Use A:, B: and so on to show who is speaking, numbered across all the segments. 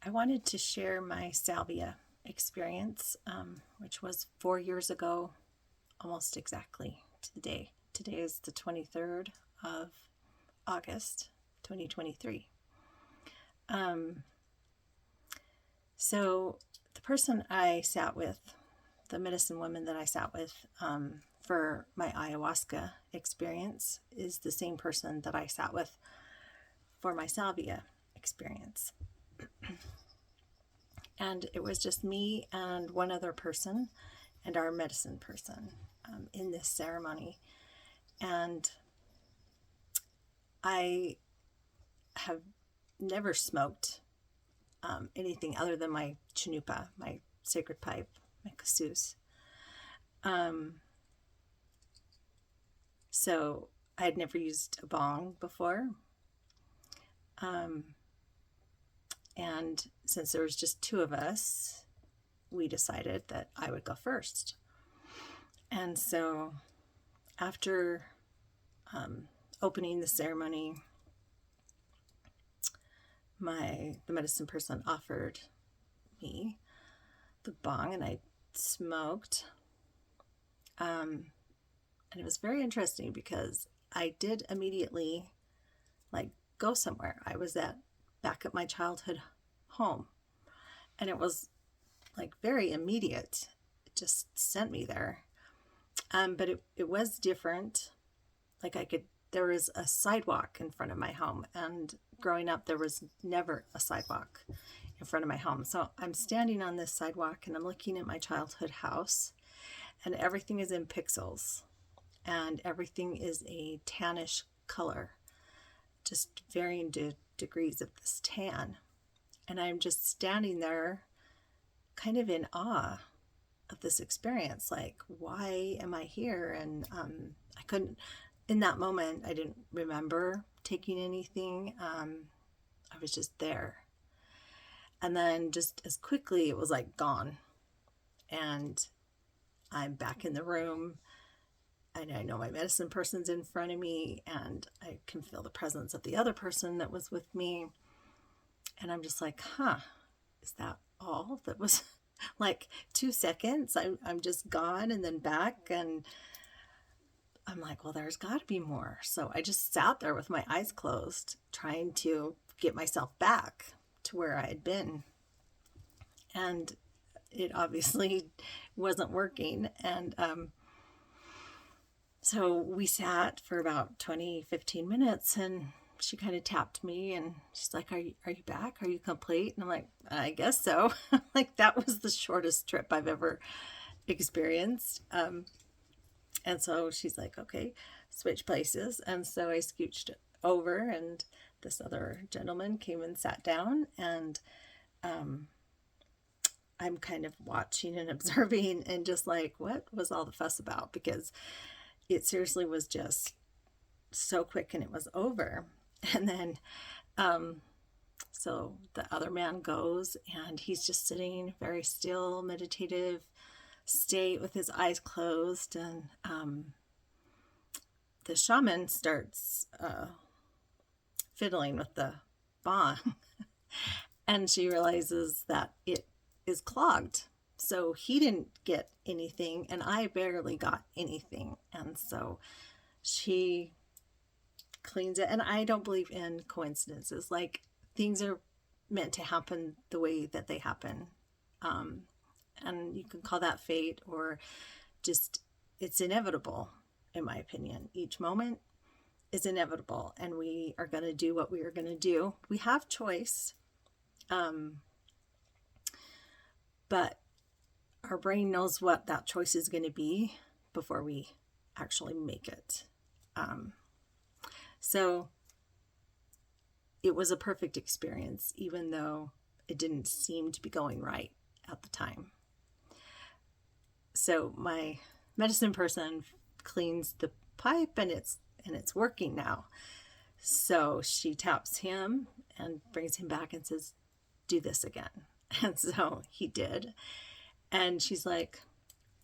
A: I wanted to share my Salvia experience, which was 4 years ago, almost exactly to the day. Today is the 23rd of August, 2023. Um, so, the person I sat with, the medicine woman that I sat with for my ayahuasca experience, is the same person that I sat with for my Salvia experience. And it was just me and one other person and our medicine person in this ceremony. And I have never smoked anything other than my chanupa, my sacred pipe, my casus. So I had never used a bong before. And since there was just two of us, we decided that I would go first. And so after opening the ceremony, the medicine person offered me the bong, and I smoked. And it was very interesting because I did immediately go somewhere. I was back at my childhood home, and it was very immediate. It just sent me there. But it was different. There was a sidewalk in front of my home, and growing up there was never a sidewalk in front of my home. So I'm standing on this sidewalk and I'm looking at my childhood house, and everything is in pixels and everything is a tannish color, just varying degrees of this tan. And I'm just standing there kind of in awe of this experience. Why am I here? And I couldn't, in that moment, I didn't remember taking anything. I was just there. And then just as quickly, it was gone. And I'm back in the room. And I know my medicine person's in front of me, and I can feel the presence of the other person that was with me. And I'm just is that all? That was 2 seconds. I'm just gone and then back. And I'm well, there's got to be more. So I just sat there with my eyes closed, trying to get myself back to where I had been. And it obviously wasn't working. And so we sat for about 15 minutes, and she kind of tapped me and she's like, are you back? Are you complete? And I'm like, I guess so. That was the shortest trip I've ever experienced. And so she's like, okay, switch places. And so I scooched over, and this other gentleman came and sat down, and I'm kind of watching and observing and just what was all the fuss about? Because it seriously was just so quick and it was over. And then, so the other man goes, and he's just sitting very still, meditative state with his eyes closed. And the shaman starts fiddling with the bong, and she realizes that it is clogged. So he didn't get anything, and I barely got anything. And so she cleans it. And I don't believe in coincidences. Things are meant to happen the way that they happen. And you can call that fate, or just it's inevitable, in my opinion. Each moment is inevitable, and we are going to do what we are going to do. We have choice. But our brain knows what that choice is going to be before we actually make it. So it was a perfect experience, even though it didn't seem to be going right at the time. So my medicine person cleans the pipe, and it's working now. So she taps him and brings him back and says, do this again. And so he did. And she's like,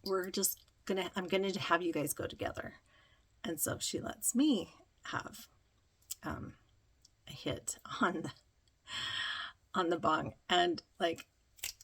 A: I'm going to have you guys go together. And so she lets me have a hit on the bong. And like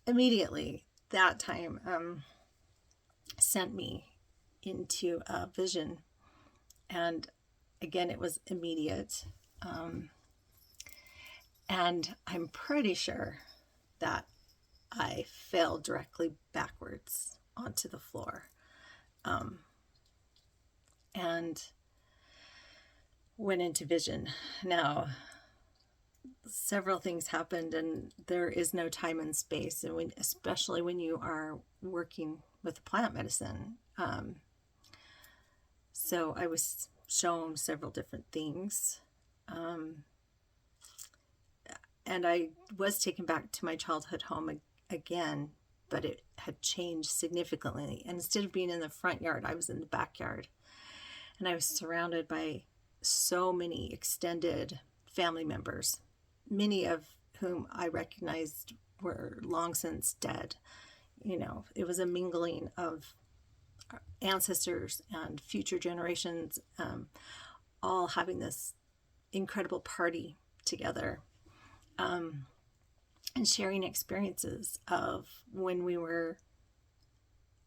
A: immediately that time sent me into a vision. And again, it was immediate. And I'm pretty sure that I fell directly backwards onto the floor. And went into vision. Now, several things happened, and there is no time and space, and especially when you are working with plant medicine. So I was shown several different things. And I was taken back to my childhood home again, but it had changed significantly. And instead of being in the front yard, I was in the backyard. And I was surrounded by so many extended family members, many of whom I recognized were long since dead. It was a mingling of ancestors and future generations, all having this incredible party together, and sharing experiences of when we were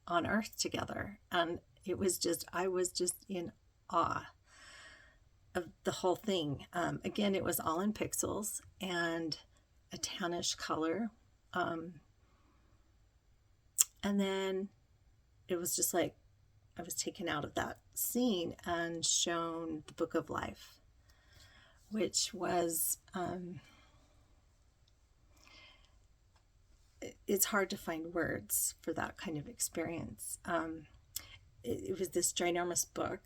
A: on earth together. And I was just in awe of the whole thing. Again, it was all in pixels and a tannish color. And then it was just like I was taken out of that scene and shown the Book of Life, which was, it's hard to find words for that kind of experience. It was this ginormous book,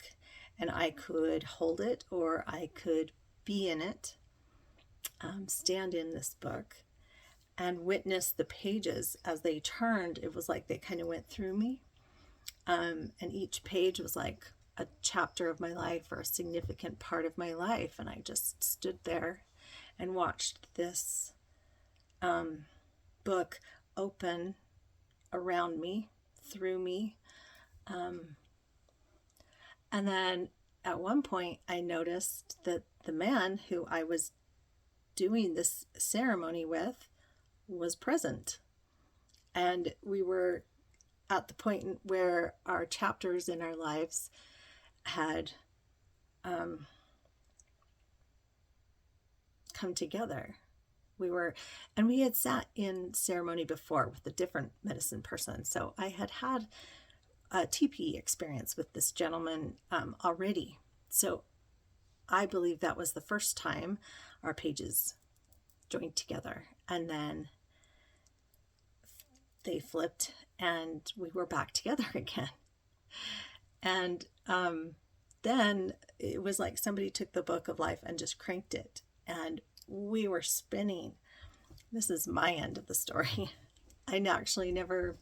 A: and I could hold it or I could be in it, stand in this book and witness the pages as they turned. It was like they kind of went through me. And each page was like a chapter of my life or a significant part of my life. And I just stood there and watched this book open around me, through me. And then at one point I noticed that the man who I was doing this ceremony with was present. And we were at the point where our chapters in our lives had come together. We had sat in ceremony before with a different medicine person. So I had a TP experience with this gentleman already. So I believe that was the first time our pages joined together. And then they flipped and we were back together again. And then it was like somebody took the Book of Life and just cranked it. And we were spinning. This is my end of the story. We never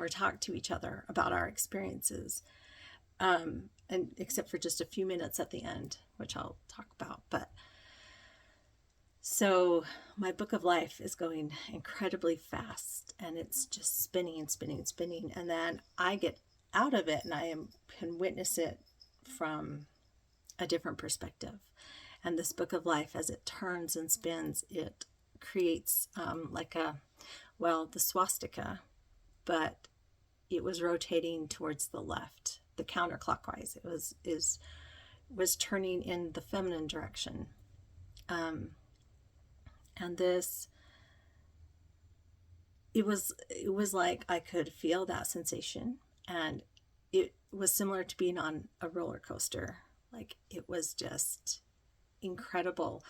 A: talked to each other about our experiences, and except for just a few minutes at the end, which I'll talk about. But so my Book of Life is going incredibly fast, and it's just spinning, spinning, spinning. And then I get out of it, and can witness it from a different perspective. And this Book of Life, as it turns and spins, it creates the swastika, but it was rotating towards the left, the counterclockwise. It was turning in the feminine direction. And this, it was like I could feel that sensation, and it was similar to being on a roller coaster. Like, it was just incredible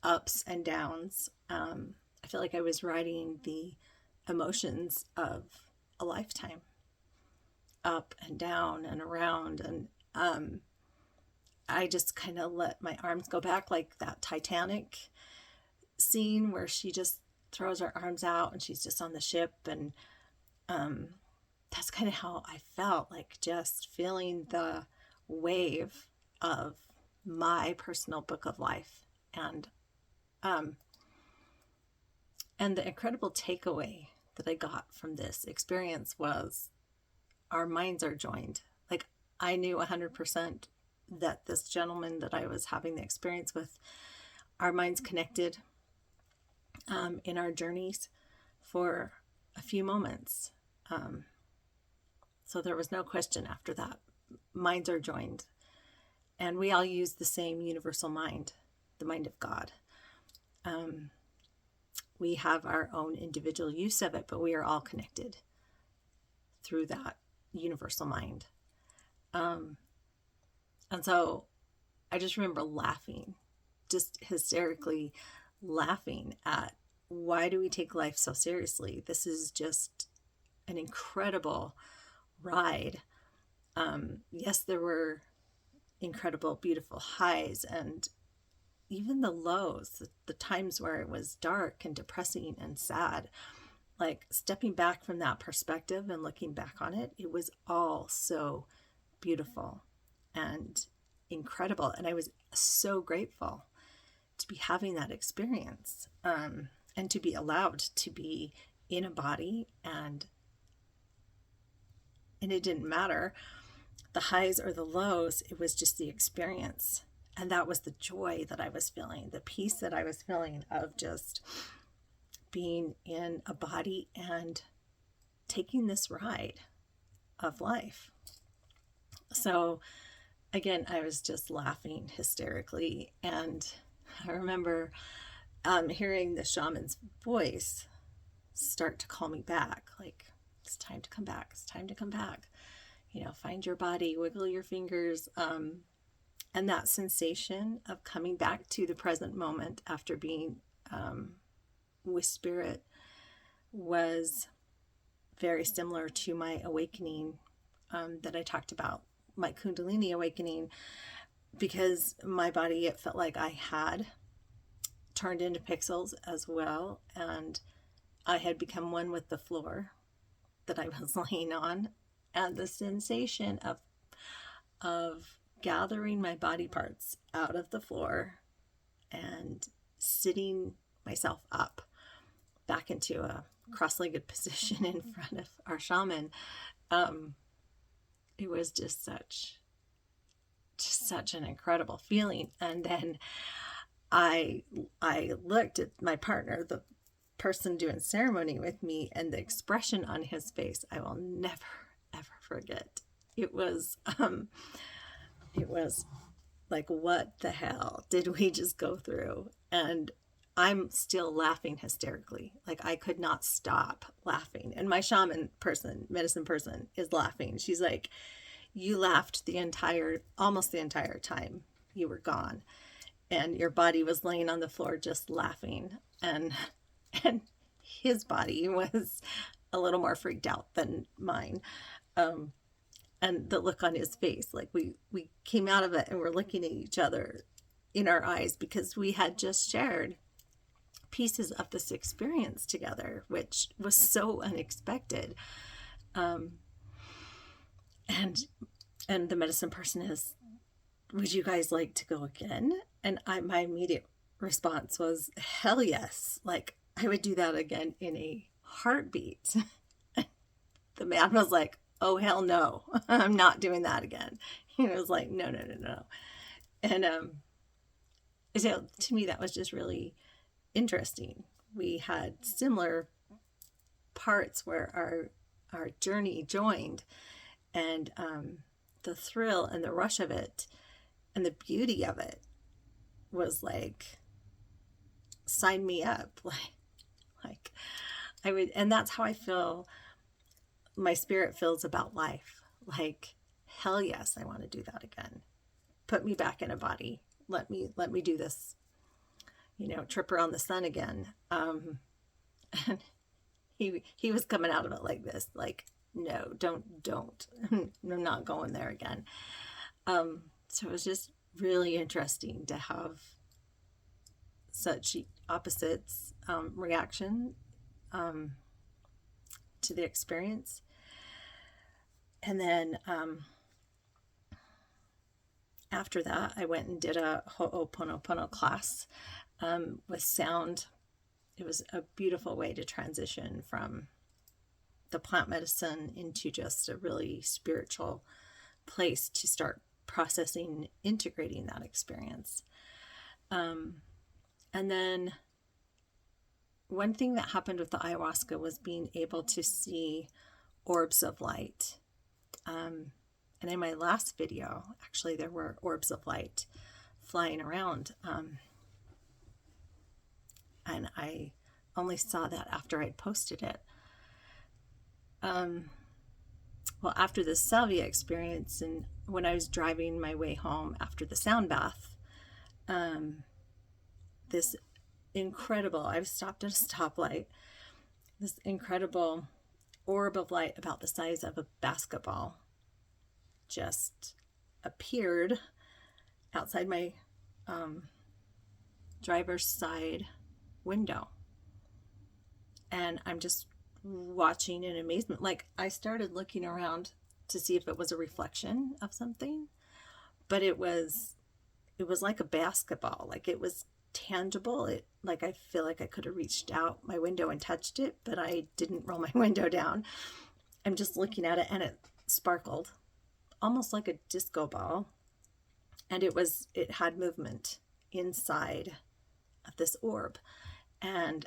A: ups and downs. I feel like I was riding the emotions of a lifetime, up and down and around. And I just kind of let my arms go back, like that Titanic scene where she just throws her arms out and she's just on the ship. And that's kind of how I felt, like just feeling the wave of my personal Book of Life. And the incredible takeaway that I got from this experience was our minds are joined. Like, I knew 100% that this gentleman that I was having the experience with, our minds connected in our journeys for a few moments. So there was no question after that. Minds are joined. And we all use the same universal mind, the mind of God. We have our own individual use of it, but we are all connected through that universal mind. And so I just remember laughing, just hysterically laughing at, why do we take life so seriously? This is just an incredible ride. Yes, there were incredible, beautiful highs, and even the lows, the times where it was dark and depressing and sad. Like, stepping back from that perspective and looking back on it, it was all so beautiful and incredible. And I was so grateful to be having that experience, and to be allowed to be in a body, and it didn't matter the highs or the lows. It was just the experience. And that was the joy that I was feeling, the peace that I was feeling of just being in a body and taking this ride of life. So again, I was just laughing hysterically. And I remember hearing the shaman's voice start to call me back, like, it's time to come back. It's time to come back. Find your body, wiggle your fingers. And that sensation of coming back to the present moment after being with spirit was very similar to my awakening that I talked about, my Kundalini awakening, because my body, it felt like I had turned into pixels as well, and I had become one with the floor that I was laying on, and the sensation of gathering my body parts out of the floor and sitting myself up back into a cross-legged position in front of our shaman. It was just such an incredible feeling. And then I looked at my partner, the person doing ceremony with me, and the expression on his face, I will never, ever forget. It was like, what the hell did we just go through? And I'm still laughing hysterically. Like, I could not stop laughing. And my shaman person, medicine person, is laughing. She's like, you laughed almost the entire time you were gone. And your body was laying on the floor just laughing. And his body was a little more freaked out than mine. And the look on his face, like we came out of it and we're looking at each other in our eyes, because we had just shared pieces of this experience together, which was so unexpected. And the medicine person is, would you guys like to go again? And my immediate response was, hell yes. Like, I would do that again in a heartbeat. The man was like, oh, hell no, I'm not doing that again. He was like, no. And so to me, that was just really interesting. We had similar parts where our journey joined, and the thrill and the rush of it and the beauty of it was like, sign me up. Like I would, and that's how I feel my spirit feels about life. Like, hell yes, I want to do that again. Put me back in a body. Let me do this, trip around the sun again. And he was coming out of it like this, like, no, don't. I'm not going there again. So it was just really interesting to have such opposites reaction to the experience. And then after that, I went and did a Ho'oponopono class with sound. It was a beautiful way to transition from the plant medicine into just a really spiritual place to start processing, integrating that experience. And then one thing that happened with the ayahuasca was being able to see orbs of light. And in my last video, actually, there were orbs of light flying around. And I only saw that after I'd posted it. Well, after the Salvia experience, and when I was driving my way home after the sound bath, this incredible, I was stopped at a stoplight, this incredible orb of light about the size of a basketball just appeared outside my driver's side window. And I'm just watching in amazement. Like, I started looking around to see if it was a reflection of something, but it was like a basketball. Like, it was tangible. Like, I feel like I could have reached out my window and touched it, but I didn't roll my window down. I'm just looking at it, and it sparkled almost like a disco ball, and it had movement inside of this orb. And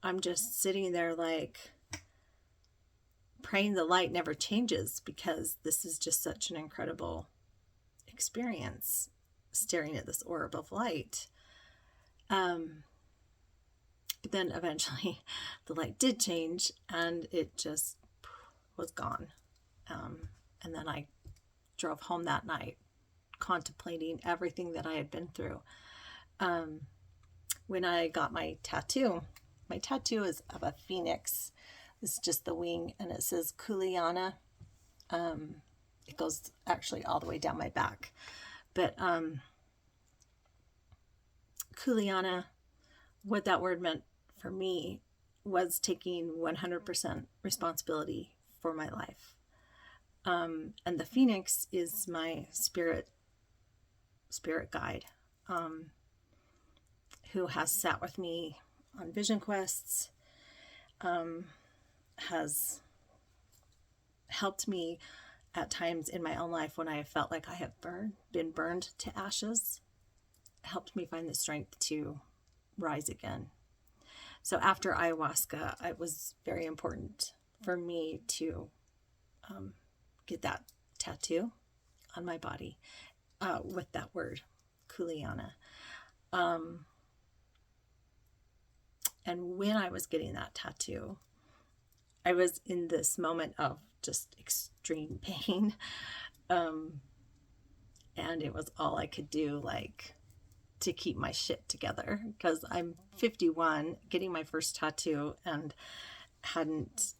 A: I'm just sitting there like praying the light never changes, because this is just such an incredible experience, staring at this orb of light. But then eventually the light did change, and it just was gone. And then I drove home that night contemplating everything that I had been through. When I got my tattoo is of a phoenix. This is just the wing, and it says Kuleana. It goes actually all the way down my back. But Kuleana, what that word meant for me was taking 100% responsibility for my life. And the phoenix is my spirit guide, who has sat with me on vision quests, has helped me at times in my own life when I felt like I have been burned to ashes, helped me find the strength to rise again. So after ayahuasca, it was very important for me to get that tattoo on my body with that word, Kuleana. And when I was getting that tattoo, I was in this moment of just extreme pain. And it was all I could do, like, to keep my shit together, because I'm 51, getting my first tattoo, and hadn't,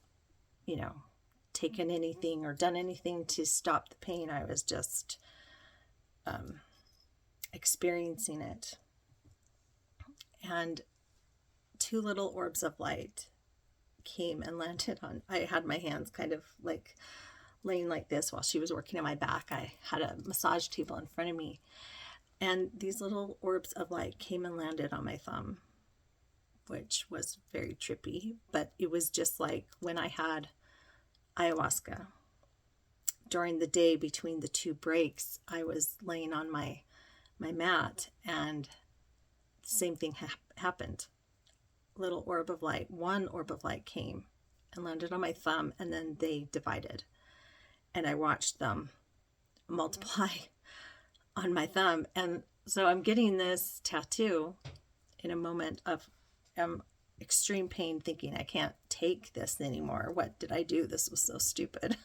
A: taken anything or done anything to stop the pain. I was just experiencing it. And two little orbs of light came and landed on, I had my hands kind of like laying like this while she was working on my back. I had a massage table in front of me, and these little orbs of light came and landed on my thumb, which was very trippy. But it was just like when I had ayahuasca. During the day between the two breaks, I was laying on my mat, and the same thing happened. Little orb of light, one orb of light came and landed on my thumb, and then they divided, and I watched them multiply on my thumb. And so I'm getting this tattoo in a moment of extreme pain, thinking I can't take this anymore. What did I do? This was so stupid.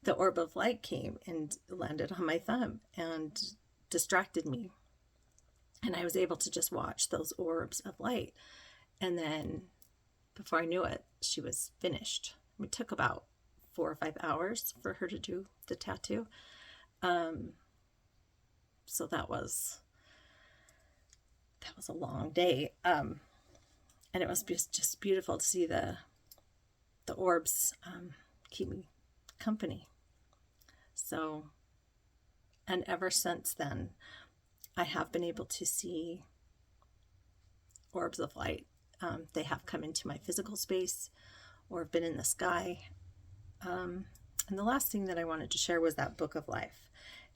A: The orb of light came and landed on my thumb and distracted me. And I was able to just watch those orbs of light. And then before I knew it, she was finished. It took about 4 or 5 hours for her to do the tattoo. So that was a long day. And it was just beautiful to see the orbs keep me company. So, and ever since then, I have been able to see orbs of light. They have come into my physical space or have been in the sky. And the last thing that I wanted to share was that book of life,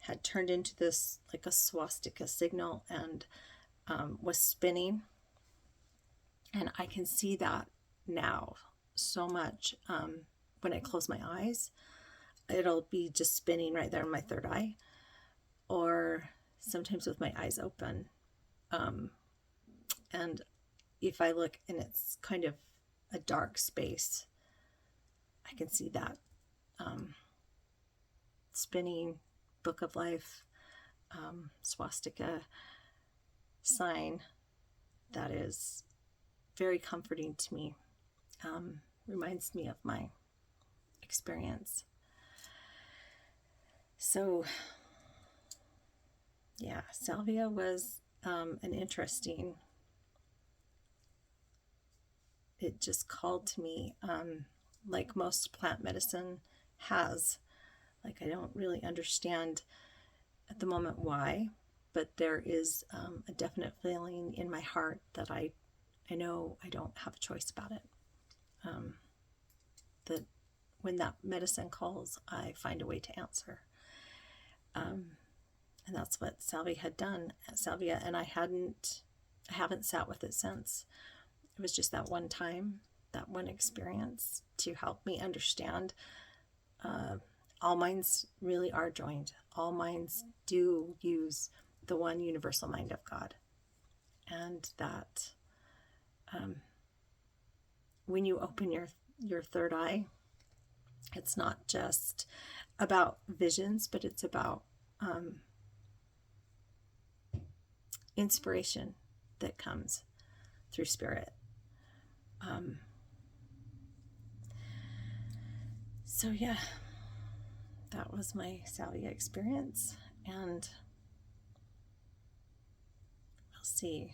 A: had turned into this like a swastika signal and was spinning. And I can see that now so much. When I close my eyes, it'll be just spinning right there in my third eye, or sometimes with my eyes open. And if I look and it's kind of a dark space, I can see that spinning book of life, swastika sign that is very comforting to me. Reminds me of my experience. So yeah, salvia was an interesting, it just called to me, like most plant medicine has. Like, I don't really understand at the moment why, but there is a definite feeling in my heart that I know I don't have a choice about it. That when that medicine calls, I find a way to answer. And that's what Salvia had done. Salvia, and I haven't sat with it since. It was just that one time, that one experience to help me understand. All minds really are joined. All minds do use the one universal mind of God. And that when you open your third eye, it's not just about visions, but it's about inspiration that comes through spirit. So yeah, that was my Salvia experience, and we'll see.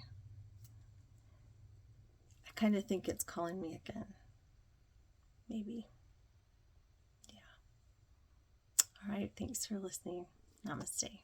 A: I kind of think it's calling me again. Maybe. Yeah. All right. Thanks for listening. Namaste.